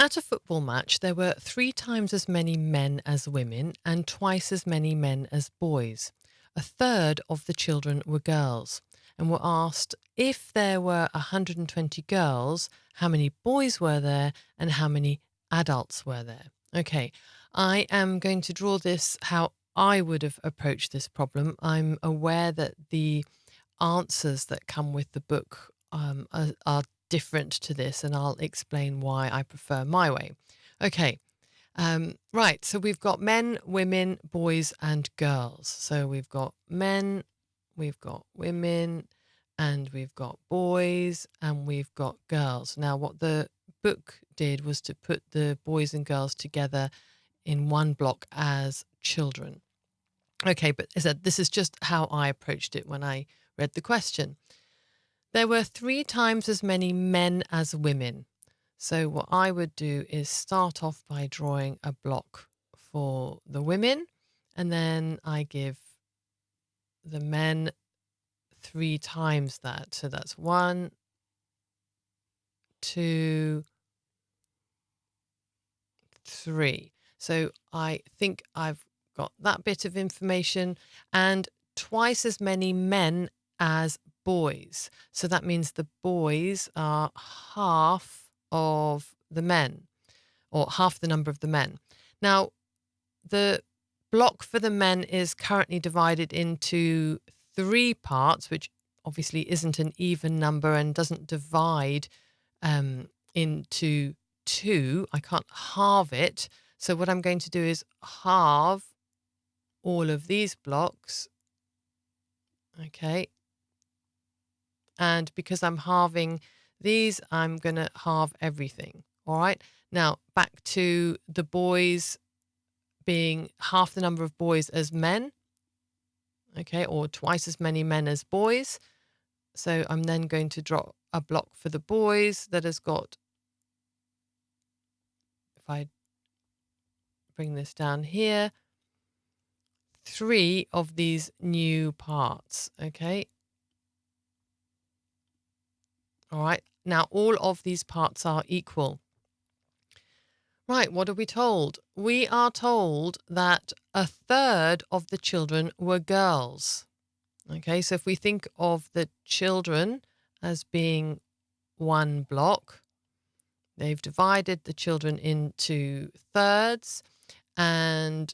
At a football match, there were 3 times as many men as women and twice as many men as boys. A third of the children were girls and were asked if there were 120 girls, how many boys were there and how many adults were there. Okay, I am going to draw this how I would have approached this problem. I'm aware that the answers that come with the book are different to this, and I'll explain why I prefer my way. Okay, right. So we've got men, women, boys, and girls. So we've got men, we've got women, and we've got boys, and we've got girls. Now, what the book did was to put the boys and girls together in one block as children. Okay, but as I said, this is just how I approached it when I read the question. There were 3 times as many men as women. So what I would do is start off by drawing a block for the women, and then I give the men 3 times that. So that's 1, 2, 3. So I think I've got that bit of information, and twice as many men as boys. So that means the boys are half of the men, or half the number of the men. Now, the block for the men is currently divided into 3 parts, which obviously isn't an even number and doesn't divide into 2. I can't halve it. So what I'm going to do is halve all of these blocks. Okay. And because I'm halving these, I'm going to halve everything. All right. Now, back to the boys being half the number of boys as men. Okay. Or twice as many men as boys. So I'm then going to draw a block for the boys that has got, if I bring this down here, 3 of these new parts. Okay. All right. Now, all of these parts are equal. Right. What are we told? We are told that a third of the children were girls. Okay. So if we think of the children as being one block, they've divided the children into thirds, and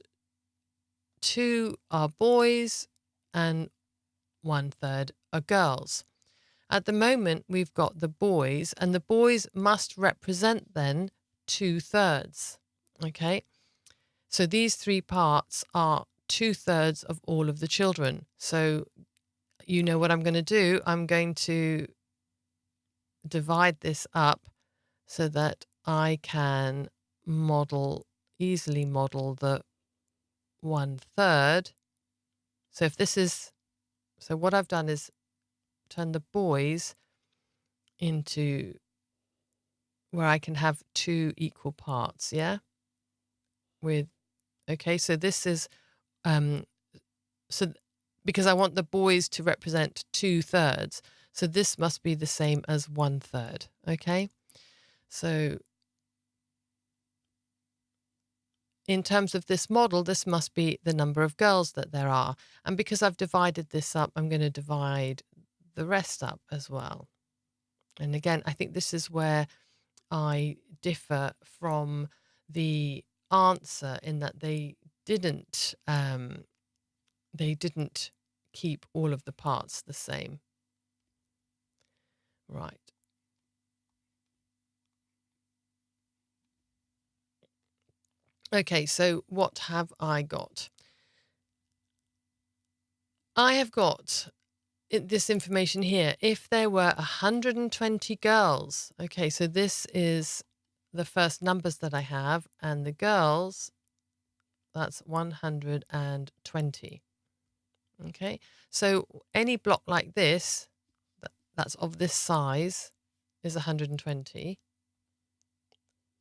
2 are boys and 1/3 are girls. At the moment, we've got the boys, and the boys must represent then 2/3. Okay. So these 3 parts are 2/3 of all of the children. So you know what I'm going to do? I'm going to divide this up so that I can easily model the 1/3. So if this is, so what I've done is turn the boys into where I can have 2 equal parts. Yeah. With, okay. So this is, um, so because I want the boys to represent 2/3. So this must be the same as 1/3. Okay. So in terms of this model, this must be the number of girls that there are. And because I've divided this up, I'm going to divide the rest up as well. And again, I think this is where I differ from the answer, in that they didn't keep all of the parts the same. Right. Okay, so what have I got? I have got this information here. If there were 120 girls, okay, so this is the first numbers that I have, and the girls, that's 120. Okay, so any block like this, that's of this size, is 120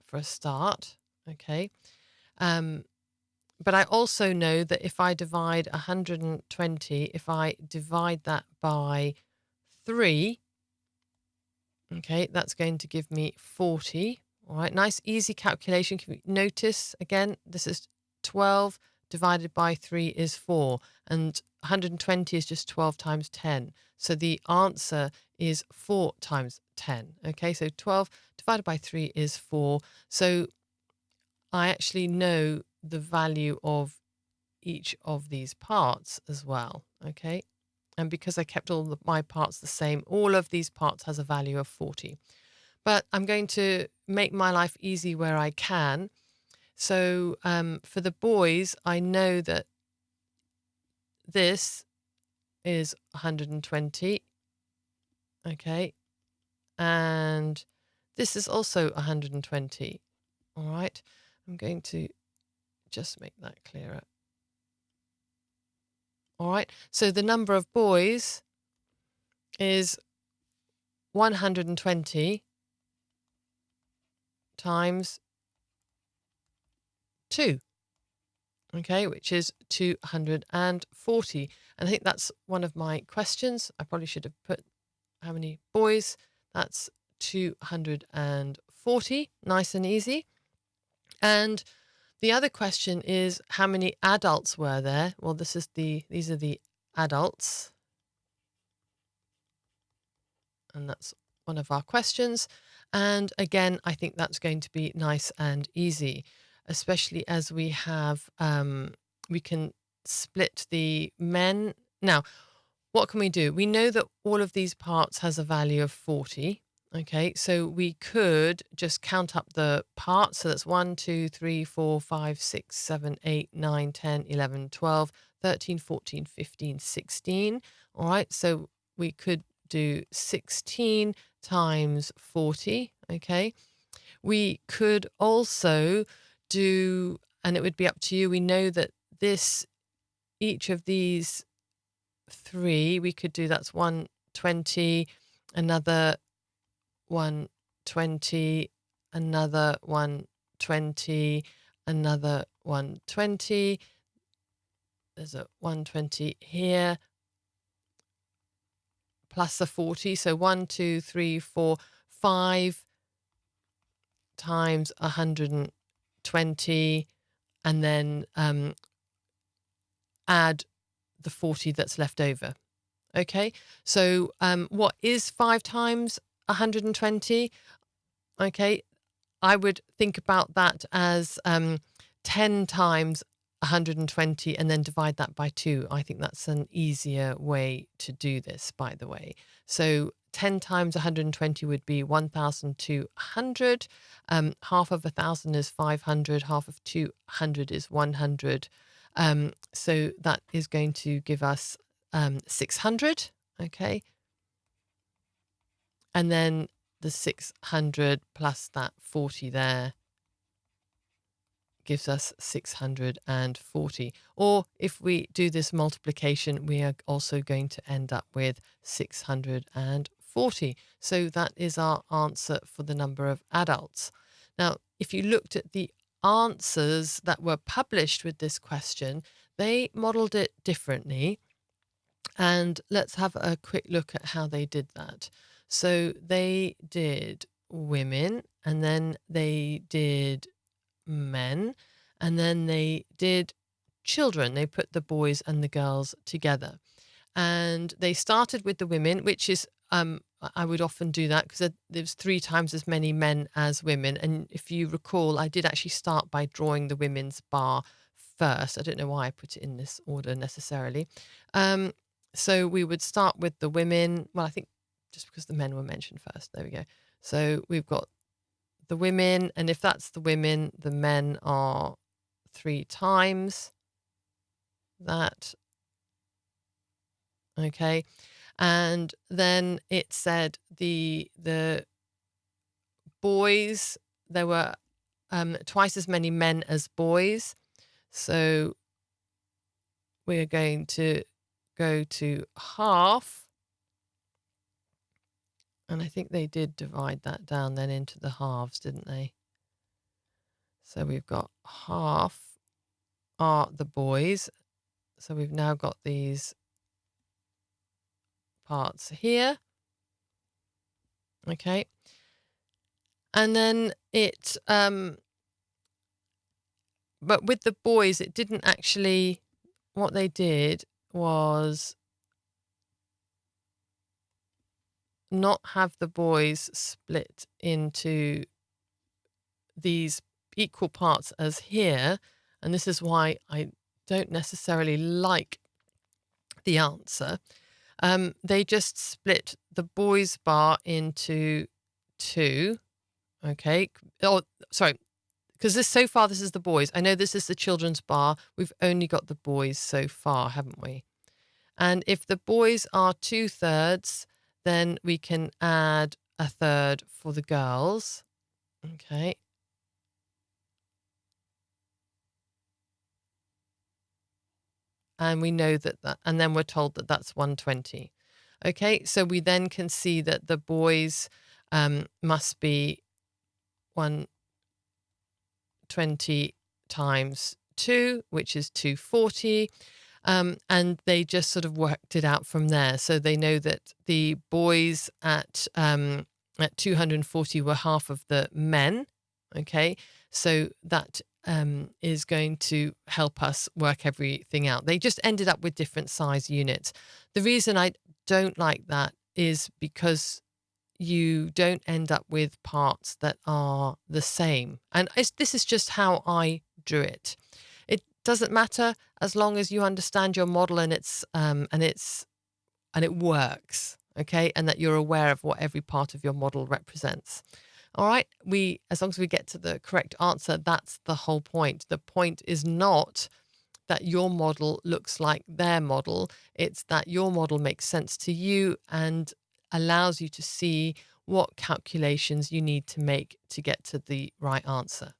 for a start. Okay. But I also know that if I divide 120, if I divide that by 3, okay, that's going to give me 40, All right, nice, easy calculation. Can you notice, again, this is 12 divided by 3 is 4, and 120 is just 12 times 10. So the answer is 4 times 10. Okay, so 12 divided by 3 is 4. So I actually know the value of each of these parts as well. Okay, and because I kept all my parts the same, all of these parts has a value of 40. But I'm going to make my life easy where I can. So for the boys, I know that this is 120. Okay. And this is also 120. All right. I'm going to just make that clearer. All right. So the number of boys is 120 times 2. Okay, which is 240. And I think that's one of my questions. I probably should have put how many boys. That's 240. Nice and easy. And the other question is, how many adults were there? Well, these are the adults. And that's one of our questions. And again, I think that's going to be nice and easy, especially as we have, we can split the men. Now, what can we do? We know that all of these parts has a value of 40. Okay, so we could just count up the parts. So that's 1, 2, 3, 4, 5, 6, 7, 8, 9, 10, 11, 12, 13, 14, 15, 16. All right, so we could do 16 times 40. Okay, we could also do, and it would be up to you. We know that each of these 3, we could do, that's 120, another 120, another 120, another 120. There's a 120 here, plus a 40. So 1, 2, 3, 4, 5 times 120, and then add the 40 that's left over. Okay, so what is 5 times 120? Okay, I would think about that as 10 times 120 and then divide that by 2. I think that's an easier way to do this, by the way. So 10 times 120 would be 1,200. Half of 1,000 is 500. Half of 200 is 100. So that is going to give us 600. Okay. And then the 600 plus that 40 there gives us 640. Or if we do this multiplication, we are also going to end up with 640. So that is our answer for the number of adults. Now, if you looked at the answers that were published with this question, they modeled it differently. And let's have a quick look at how they did that. So they did women, and then they did men, and then they did children. They put the boys and the girls together. And they started with the women, which is, I would often do that because there's 3 times as many men as women. And if you recall, I did actually start by drawing the women's bar first. I don't know why I put it in this order necessarily. So we would start with the women. Well, I think just because the men were mentioned first. There we go. So we've got the women, and if that's the women, the men are 3 times that. Okay. And then it said the boys, there were twice as many men as boys. So we're going to go to half. And I think they did divide that down then into the halves, didn't they? So we've got half are the boys. So we've now got these parts here. Okay. And then but with the boys, it didn't actually, what they did was not have the boys split into these equal parts as here. And this is why I don't necessarily like the answer. They just split the boys bar into two. Okay. Oh, sorry. Because so far this is the boys. I know this is the children's bar. We've only got the boys so far, haven't we? And if the boys are 2/3, then we can add a third for the girls. Okay. And we know and then we're told that that's 120. Okay. So we then can see that the boys must be 120 times 2, which is 240. And they just sort of worked it out from there. So they know that the boys at 240 were half of the men. Okay, so that is going to help us work everything out. They just ended up with different size units. The reason I don't like that is because you don't end up with parts that are the same. And this is just how I drew it. It doesn't matter as long as you understand your model and it works, okay, and that you're aware of what every part of your model represents. All right, as long as we get to the correct answer, that's the whole point. The point is not that your model looks like their model. It's that your model makes sense to you and allows you to see what calculations you need to make to get to the right answer.